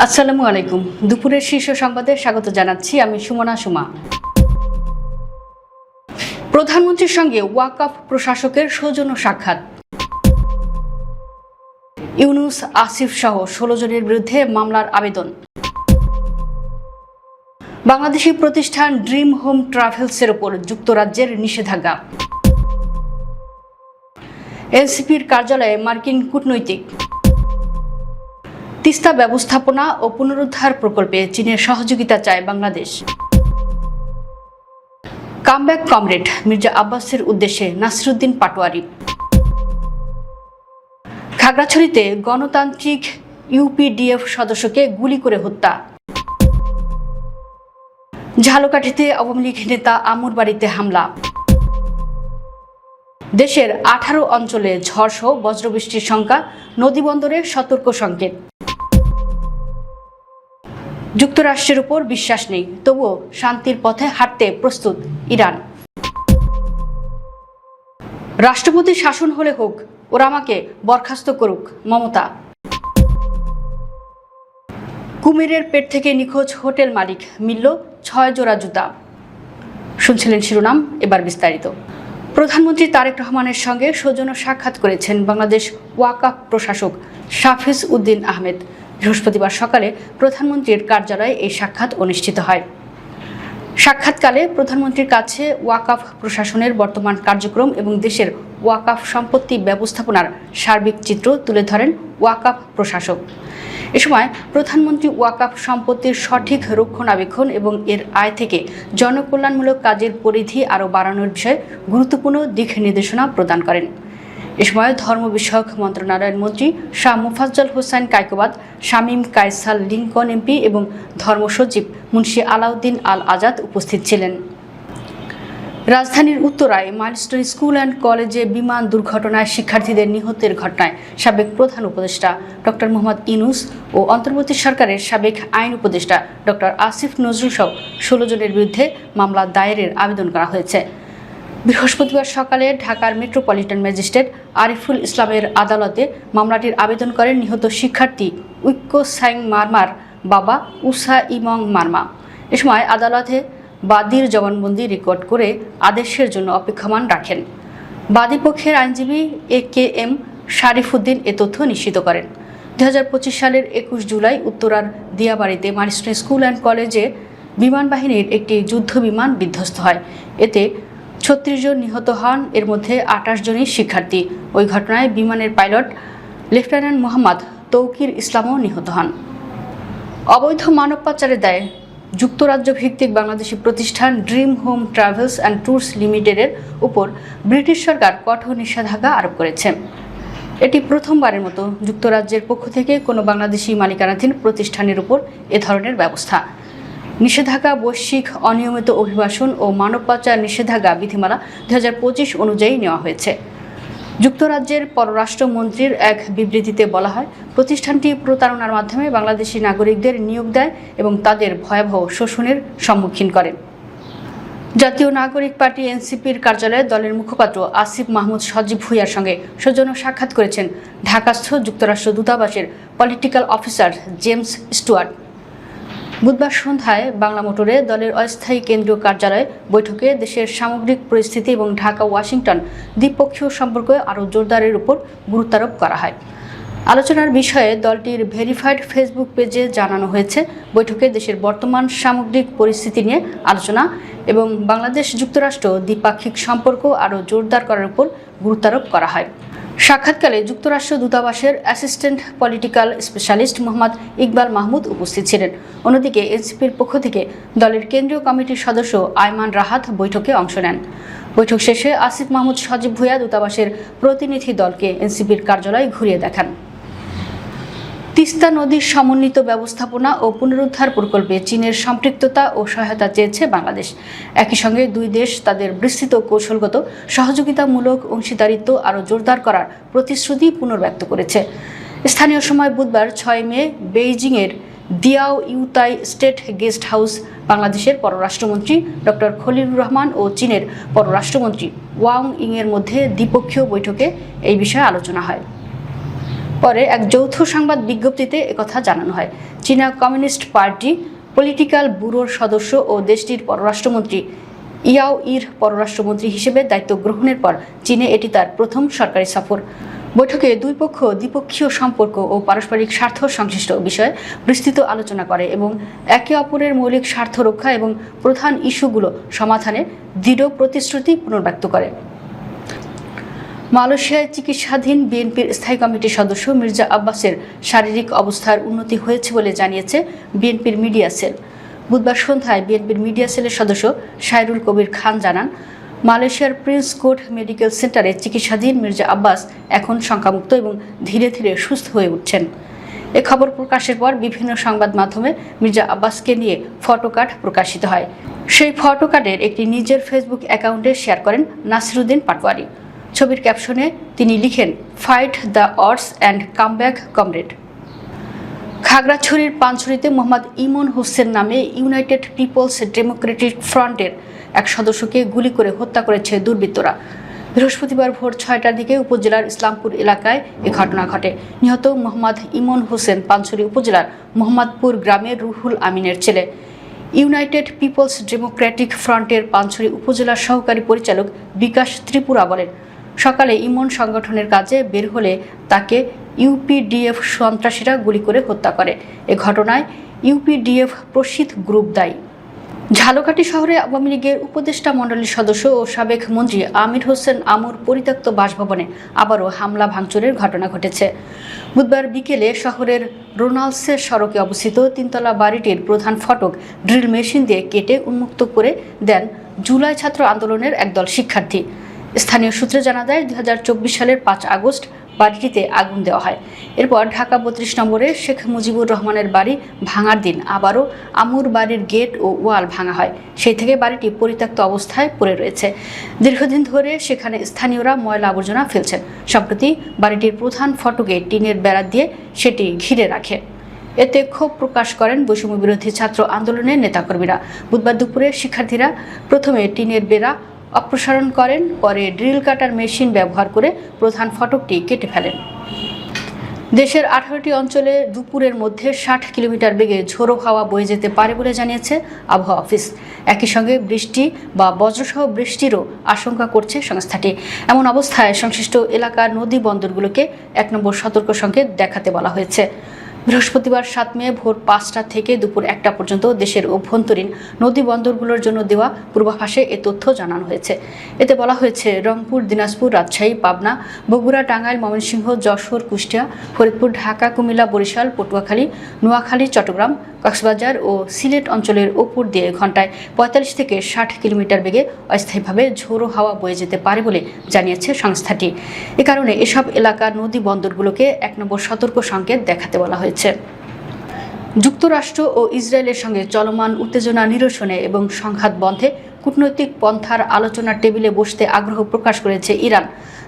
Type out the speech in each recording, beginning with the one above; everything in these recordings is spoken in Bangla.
আসসালামু আলাইকুম। দুপুরের শীর্ষ সংবাদে স্বাগত জানাচ্ছি আমি সুমনা সুমা। প্রধানমন্ত্রীর সঙ্গে ওয়াকফ প্রশাসকের সৌজন্য সাক্ষাৎ। ইউনুস আসিফ সহ 16 জনের বিরুদ্ধে মামলার আবেদন। বাংলাদেশি প্রতিষ্ঠান ড্রিম হোম ট্রাভেলসের উপর যুক্তরাজ্যের নিষেধাজ্ঞা। এনসিপির কার্যালয়ে মার্কিন কূটনৈতিক। তিস্তা ব্যবস্থাপনা ও পুনরুদ্ধার প্রকল্পে চীনের সহযোগিতা চায় বাংলাদেশ। কামব্যাক কমরেড মির্জা আব্বাসের উদ্দেশ্যে নাসিরুদ্দিন পাটোয়ারি। খাগড়াছড়িতে গণতান্ত্রিক ইউপিডিএফ সদস্যকে গুলি করে হত্যা। ঝালকাঠিতে আওয়ামী লীগ নেতা আমুর বাড়িতে হামলা। দেশের 18 অঞ্চলে ঝড়সহ বজ্রবৃষ্টির শঙ্কা, নদীবন্দরে সতর্ক সংকেত। যুক্তরাষ্ট্রের উপর বিশ্বাস নেই, তবুও শান্তির পথে হাঁটতে প্রস্তুত ইরান। রাষ্ট্রপতি শাসন হলে হোক, ওরা আমাকে বরখাস্ত করুক মমতা। কুমিরের পেট থেকে নিখোঁজ হোটেল মালিক, মিলল 6 জোড়া জুতা। শুনছিলেন শিরোনাম, এবার বিস্তারিত। প্রধানমন্ত্রী তারেক রহমানের সঙ্গে সৌজন্য সাক্ষাৎ করেছেন বাংলাদেশ ওয়াকফ প্রশাসক শাফিজ উদ্দিন আহমেদ। বৃহস্পতিবার সকালে প্রধানমন্ত্রীর কার্যালয়ে এই সাক্ষাৎ অনুষ্ঠিত হয়। সাক্ষাৎকালে প্রধানমন্ত্রীর কাছে ওয়াকফ প্রশাসনের বর্তমান কার্যক্রম এবং দেশের ওয়াকফ সম্পত্তি ব্যবস্থাপনার সার্বিক চিত্র তুলে ধরেন ওয়াকফ প্রশাসক। এ সময় প্রধানমন্ত্রী ওয়াকফ সম্পত্তির সঠিক রক্ষণাবেক্ষণ এবং এর আয় থেকে জনকল্যাণমূলক কাজের পরিধি আরও বাড়ানোর বিষয়ে গুরুত্বপূর্ণ দিক নির্দেশনা প্রদান করেন। এ সময় ধর্ম বিষয়ক মন্ত্রণালয়ের মন্ত্রী শাহ মোফাজ্জল হোসেন কায়কোবাদ, শামীম কায়সাল লিংকন এমপি এবং ধর্ম সচিব মুন্সি আলাউদ্দিন আল আজাদ উপস্থিত ছিলেন। রাজধানীর উত্তরায় মাইলস্টোন স্কুল অ্যান্ড কলেজে বিমান দুর্ঘটনায় শিক্ষার্থীদের নিহতের ঘটনায় সাবেক প্রধান উপদেষ্টা ডক্টর মোহাম্মদ ইউনূস ও অন্তর্বর্তী সরকারের সাবেক আইন উপদেষ্টা ডক্টর আসিফ নজরুল সহ 16 জনের বিরুদ্ধে মামলা দায়েরের আবেদন করা হয়েছে। বৃহস্পতিবার সকালে ঢাকার মেট্রোপলিটন ম্যাজিস্ট্রেট আরিফুল ইসলামের আদালতে মামলাটির আবেদন করেন নিহত শিক্ষার্থী ঐক্য সাইং মারমার বাবা উষা ইমং মারমা। এ সময় আদালতে বাদীর জবানবন্দি রেকর্ড করে আদেশের জন্য অপেক্ষমান রাখেন। বাদীপক্ষের আইনজীবী AKM শারিফুদ্দিন এ তথ্য নিশ্চিত করেন। 2025 সালের 21 জুলাই উত্তরার দিয়াবাড়িতে মাইলস্টোন স্কুল অ্যান্ড কলেজে বিমান বাহিনীর একটি যুদ্ধ বিমান বিধ্বস্ত হয়। এতে 36 জন নিহত হন, এর মধ্যে 28 জনই শিক্ষার্থী। ওই ঘটনায় বিমানের পাইলট লেফটেন্যান্ট মোহাম্মদ তৌকির ইসলামও নিহত হন। অবৈধ মানব পাচারের দায়ে যুক্তরাজ্য ভিত্তিক বাংলাদেশি প্রতিষ্ঠান dream home travels and tours লিমিটেডের উপর ব্রিটিশ সরকার কঠোর নিষেধাজ্ঞা আরোপ করেছে। এটি প্রথমবারের মতো যুক্তরাজ্যের পক্ষ থেকে কোনো বাংলাদেশি মালিকানাধীন প্রতিষ্ঠানের উপর এ ধরনের ব্যবস্থা। নিষেধাজ্ঞা বৈশ্বিক অনিয়মিত অভিবাসন ও মানব পাচার নিষেধাজ্ঞা বিধিমালা 2025 অনুযায়ী নেওয়া হয়েছে। যুক্তরাজ্যের পররাষ্ট্রমন্ত্রীর এক বিবৃতিতে বলা হয়, প্রতিষ্ঠানটি প্রতারণার মাধ্যমে বাংলাদেশি নাগরিকদের নিয়োগ দেয় এবং তাদের ভয়াবহ শোষণের সম্মুখীন করে। জাতীয় নাগরিক পার্টি এনসিপির কার্যালয়ে দলের মুখপাত্র আসিফ মাহমুদ সজীব ভুঁইয়ার সঙ্গে সৌজন্য সাক্ষাৎ করেছেন ঢাকাস্থ যুক্তরাষ্ট্র দূতাবাসের পলিটিক্যাল অফিসার জেমস স্টুয়ার্ট। বুধবার সন্ধ্যায় বাংলা মোটরে দলের অস্থায়ী কেন্দ্রীয় কার্যালয়ে বৈঠকে দেশের সামগ্রিক পরিস্থিতি এবং ঢাকা ওয়াশিংটন দ্বিপক্ষীয় সম্পর্ক আরও জোরদারের উপর গুরুত্বারোপ করা হয়। আলোচনার বিষয়ে দলটির ভেরিফাইড ফেসবুক পেজে জানানো হয়েছে, বৈঠকে দেশের বর্তমান সামগ্রিক পরিস্থিতি নিয়ে আলোচনা এবং বাংলাদেশ যুক্তরাষ্ট্র দ্বিপাক্ষিক সম্পর্ক আরও জোরদার করার উপর গুরুত্বারোপ করা হয়। সাক্ষাৎকালে যুক্তরাষ্ট্র দূতাবাসের assistant political specialist Mohammad Iqbal Mahmud উপস্থিত ছিলেন। অন্যদিকে এনসিপির পক্ষ থেকে দলের কেন্দ্রীয় কমিটির সদস্য আয়মান রাহাত বৈঠকে অংশ নেন। বৈঠক শেষে আসিফ মাহমুদ সজীব ভুঁইয়া দূতাবাসের প্রতিনিধি দলকে এনসিপির কার্যালয় ঘুরিয়ে দেখান। তিস্তা নদীর সমন্বিত ব্যবস্থাপনা ও পুনরুদ্ধার প্রকল্পে চীনের সম্পৃক্ততা ও সহায়তা চেয়েছে বাংলাদেশ। একই সঙ্গে দুই দেশ তাদের বিস্তৃত কৌশলগত সহযোগিতামূলক অংশীদারিত্ব আরও জোরদার করার প্রতিশ্রুতি পুনর্ব্যক্ত করেছে। স্থানীয় সময় বুধবার 6 মে বেইজিংয়ের দিয়াও ইউতাই স্টেট গেস্ট হাউস বাংলাদেশের পররাষ্ট্রমন্ত্রী ডক্টর খলিলুর রহমান ও চীনের পররাষ্ট্রমন্ত্রী ওয়াং ইংয়ের মধ্যে দ্বিপক্ষীয় বৈঠকে এই বিষয়ে আলোচনা হয়। পরে এক যৌথ সংবাদ বিজ্ঞপ্তিতে একথা জানানো হয়। চীনা কমিউনিস্ট পার্টি পলিটিক্যাল ব্যুরোর সদস্য ও দেশটির পররাষ্ট্রমন্ত্রী ইয়াও ইর পররাষ্ট্রমন্ত্রী হিসেবে দায়িত্ব গ্রহণের পর চীনে এটি তার প্রথম সরকারি সফর। বৈঠকে দুই পক্ষ দ্বিপক্ষীয় সম্পর্ক ও পারস্পরিক স্বার্থ সংশ্লিষ্ট বিষয়ে বিস্তৃত আলোচনা করে এবং একে অপরের মৌলিক স্বার্থ রক্ষা এবং প্রধান ইস্যুগুলো সমাধানে দৃঢ় প্রতিশ্রুতি পুনর্ব্যক্ত করে। মালয়েশিয়ায় চিকিৎসাধীন বিএনপির স্থায়ী কমিটির সদস্য মির্জা আব্বাসের শারীরিক অবস্থার উন্নতি হয়েছে বলে জানিয়েছে বিএনপির মিডিয়া সেল। বুধবার সন্ধ্যায় বিএনপির মিডিয়া সেলের সদস্য সাইরুল কবির খান জানান, মালয়েশিয়ার প্রিন্স কোর্ট মেডিকেল সেন্টারে চিকিৎসাধীন মির্জা আব্বাস এখন শঙ্কামুক্ত এবং ধীরে ধীরে সুস্থ হয়ে উঠছেন। এ খবর প্রকাশের পর বিভিন্ন সংবাদ মাধ্যমে মির্জা আব্বাসকে নিয়ে ফটোকার্ড প্রকাশিত হয়। সেই ফটোকার্ডের একটি নিজের ফেসবুক অ্যাকাউন্টে শেয়ার করেন নাসিরুদ্দিন পাটোয়ারি। ছবির ক্যাপশনে তিনি লিখেন, fight the odds and come back comrade. খাগড়াছড়ির পানছড়িতে মোহাম্মদ ইমন হোসেন নামে ইউনাইটেড পিপলস ডেমোক্রেটিক ফ্রন্টের এক সদস্যকে গুলি করে হত্যা করেছে দুর্বৃত্তরা। বৃহস্পতিবার ভোর 6টার দিকে উপজেলার ইসলামপুর এলাকায় এ ঘটনা ঘটে। নিহত মোহাম্মদ ইমন হোসেন পানছড়ি উপজেলার মোহাম্মদপুর গ্রামের রুহুল আমিনের ছেলে। ইউনাইটেড পিপলস ডেমোক্রেটিক ফ্রন্টের পানছড়ি উপজেলার সহকারী পরিচালক বিকাশ ত্রিপুরা বলেন, সকালে ইমন সংগঠনের কাজে বের হলে তাকে ইউপিডিএফ সন্ত্রাসীরা গুলি করে হত্যা করে। এ ঘটনায় ইউপিডিএফ প্রসিদ্ধ গ্রুপ দায়ী। ঝালকাঠি শহরে আওয়ামী লীগের উপদেষ্টা মণ্ডলীর সদস্য ও সাবেক মন্ত্রী আমির হোসেন আমুর পরিত্যক্ত বাসভবনে আবারও হামলা ভাঙচুরের ঘটনা ঘটেছে। বুধবার বিকেলে শহরের রোনাল্ডসের সড়কে অবস্থিত তিনতলা বাড়িটির প্রধান ফটক ড্রিল মেশিন দিয়ে কেটে উন্মুক্ত করে দেন জুলাই ছাত্র আন্দোলনের একদল শিক্ষার্থী। স্থানীয় সূত্রে জানা যায়, 2024 সালের 5 আগস্ট বাড়িটিতে আগুন দেওয়া হয়। এরপর ঢাকা 32 নম্বরে শেখ মুজিবুর রহমানের বাড়ি ভাঙার দিন আবারও আমুর বাড়ির গেট ও ওয়াল ভাঙা হয়। সেই থেকে বাড়িটি পরিত্যক্ত অবস্থায় পড়ে রয়েছে। দীর্ঘদিন ধরে সেখানে স্থানীয়রা ময়লা আবর্জনা ফেলছেন। সম্প্রতি বাড়িটির প্রধান ফটকে টিনের বেড়া দিয়ে সেটি ঘিরে রাখে। এতে ক্ষোভ প্রকাশ করেন বৈষম্য বিরোধী ছাত্র আন্দোলনের নেতাকর্মীরা। বুধবার দুপুরে শিক্ষার্থীরা প্রথমে টিনের বেড়া অপসারণ করেন, পরে ড্রিল কাটার মেশিন ব্যবহার করে প্রধান ফটকটি কেটে ফেলেন। দেশের 18টি অঞ্চলে দুপুরের মধ্যে 60 কিলোমিটার বেগে ঝোড়ো হাওয়া বয়ে যেতে পারে বলে জানিয়েছে আবহাওয়া অফিস। একই সঙ্গে বৃষ্টি বা বজ্রসহ বৃষ্টিরও আশঙ্কা করছে সংস্থাটি। এমন অবস্থায় সংশ্লিষ্ট এলাকার নদী বন্দরগুলোকে 1 নম্বর সতর্ক সংকেত দেখাতে বলা হয়েছে। বৃহস্পতিবার 7 মে ভোর 5টা থেকে দুপুর 1টা পর্যন্ত দেশের অভ্যন্তরীণ নদী বন্দরগুলোর জন্য দেওয়া পূর্বাভাসে এ তথ্য জানানো হয়েছে। এতে বলা হয়েছে, রংপুর, দিনাজপুর, রাজশাহী, পাবনা, বগুড়া, টাঙ্গাইল, ময়মনসিংহ, যশোর, কুষ্টিয়া, ফরিদপুর, ঢাকা, কুমিল্লা, বরিশাল, পটুয়াখালী, নোয়াখালী, চট্টগ্রাম, কক্সবাজার ও সিলেট অঞ্চলের ওপর দিয়ে ঘন্টায় 45 থেকে 60 কিলোমিটার বেগে অস্থায়ীভাবে ঝোড়ো হাওয়া বয়ে যেতে পারে বলে জানিয়েছে সংস্থাটি। এ কারণে এসব এলাকার নদী বন্দরগুলোকে 1 নম্বর সতর্ক সংকেত দেখাতে বলা হয়েছে। যুক্তরাষ্ট্র ও ইসরায়েলের সঙ্গে চলমান উত্তেজনা নিরসনে এবং সংঘাত বন্ধে কূটনৈতিক পন্থার আলোচনার টেবিলে বসতে আগ্রহ প্রকাশ করেছে ইরান।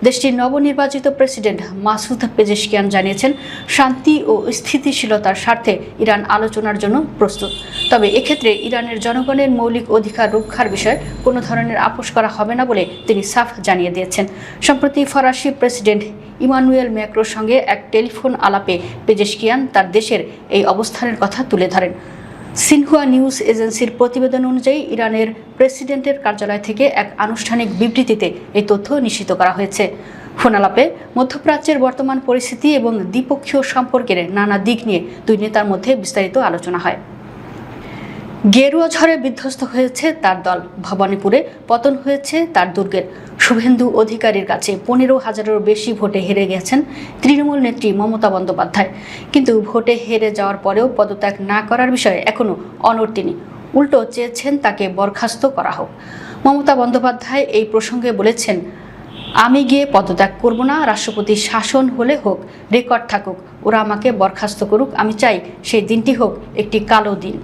দেশটির নবনির্বাচিত প্রেসিডেন্ট মাসুদ পেজেশকিয়ান জানিয়েছেন, শান্তি ও স্থিতিশীলতার স্বার্থে ইরান আলোচনার জন্য প্রস্তুত। তবে এক্ষেত্রে ইরানের জনগণের মৌলিক অধিকার রক্ষার বিষয়ে কোনো ধরনের আপোষ করা হবে না বলে তিনি সাফ জানিয়ে দিয়েছেন। সম্প্রতি ফরাসি প্রেসিডেন্ট ইমানুয়েল ম্যাক্রোর সঙ্গে এক টেলিফোন আলাপে পেজেশকিয়ান তার দেশের এই অবস্থানের কথা তুলে ধরেন। সিনহুয়া নিউজ এজেন্সির প্রতিবেদন অনুযায়ী ইরানের প্রেসিডেন্টের কার্যালয় থেকে এক আনুষ্ঠানিক বিবৃতিতে এই তথ্য নিশ্চিত করা হয়েছে। ফোনালাপে মধ্যপ্রাচ্যের বর্তমান পরিস্থিতি এবং দ্বিপক্ষীয় সম্পর্কের নানা দিক নিয়ে দুই নেতার মধ্যে বিস্তারিত আলোচনা হয়। গেরুয়া ঝড়ে বিধ্বস্ত হয়েছে তার দল, ভবানীপুরে পতন হয়েছে তার দুর্গের। শুভেন্দু অধিকারীর কাছে 15,000-এরও বেশি ভোটে হেরে গেছেন তৃণমূল নেত্রী মমতা বন্দ্যোপাধ্যায়। কিন্তু ভোটে হেরে যাওয়ার পরেও পদত্যাগ না করার বিষয়ে এখনও অনড় তিনি। উল্টো চেয়েছেন তাকে বরখাস্ত করা হোক। মমতা বন্দ্যোপাধ্যায় এই প্রসঙ্গে বলেছেন, আমি গিয়ে পদত্যাগ করব না, রাষ্ট্রপতির শাসন হলে হোক, রেকর্ড থাকুক, ওরা আমাকে বরখাস্ত করুক। আমি চাই সেই দিনটি হোক একটি কালো দিন।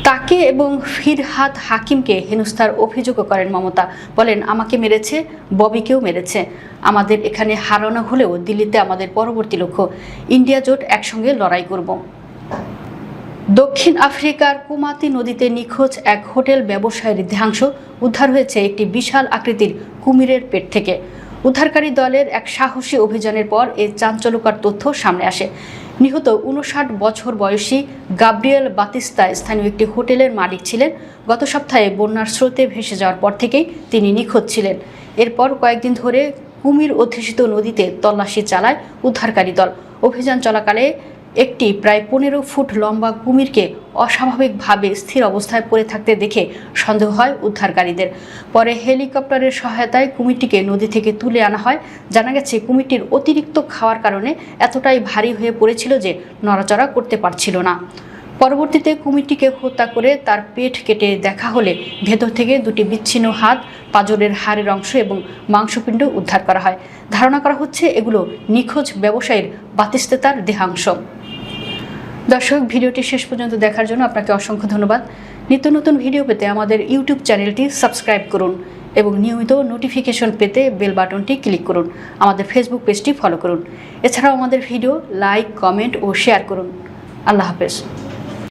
তাকে এবং ফিরহাদ হাকিমকে হেনস্থার অভিযোগও করেন মমতা। বলেন, আমাকে মেরেছে, ববিকেও মেরেছে। আমাদের এখানে হারানো হলেও দিল্লিতে আমাদের পরবর্তী লক্ষ্য, ইন্ডিয়া জোট একসঙ্গে লড়াই করব। দক্ষিণ আফ্রিকার কুমাতি নদীতে নিখোঁজ এক হোটেল ব্যবসায়ীর দেহাংশ উদ্ধার হয়েছে একটি বিশাল আকৃতির কুমিরের পেট থেকে। উদ্ধারকারী দলের এক সাহসী অভিযানের পর এই চাঞ্চল্যকর তথ্য সামনে আসে। নিহত 59 বছর বয়সী গাব্রিয়েল বাতিস্তা স্থানীয় একটি হোটেলের মালিক ছিলেন। গত সপ্তাহে বন্যার স্রোতে ভেসে যাওয়ার পর থেকেই তিনি নিখোঁজ ছিলেন। এরপর কয়েকদিন ধরে কুমির অধ্যুষিত নদীতে তল্লাশি চালায় উদ্ধারকারী দল। অভিযান চলাকালে একটি প্রায় 15 ফুট লম্বা কুমিরকে অস্বাভাবিকভাবে স্থির অবস্থায় পড়ে থাকতে দেখে সন্দেহ হয় উদ্ধারকারীদের। পরে হেলিকপ্টারের সহায়তায় কুমিরটিকে নদী থেকে তুলে আনা হয়। জানা গেছে কুমিরটির অতিরিক্ত খাওয়ার কারণে এতটাই ভারী হয়ে পড়েছিল যে নড়াচড়া করতে পারছিল না। পরবর্তীতে কুমিরটিকে হত্যা করে তার পেট কেটে দেখা হলে ভেতর থেকে দুটি বিচ্ছিন্ন হাত, পাঁজরের হাড়ের অংশ এবং মাংসপিণ্ড উদ্ধার করা হয়। ধারণা করা হচ্ছে এগুলো নিখোঁজ ব্যবসায়ীর বাতিস্তার দেহাংশ। দর্শক, ভিডিওটি শেষ পর্যন্ত দেখার জন্য আপনাকে অসংখ্য ধন্যবাদ। নিত্য নতুন ভিডিও পেতে আমাদের ইউটিউব চ্যানেলটি সাবস্ক্রাইব করুন এবং নিয়মিত নোটিফিকেশন পেতে বেল বাটনটি ক্লিক করুন। আমাদের ফেসবুক পেজটি ফলো করুন। এছাড়াও আমাদের ভিডিও লাইক, কমেন্ট ও শেয়ার করুন। আল্লাহ হাফেজ।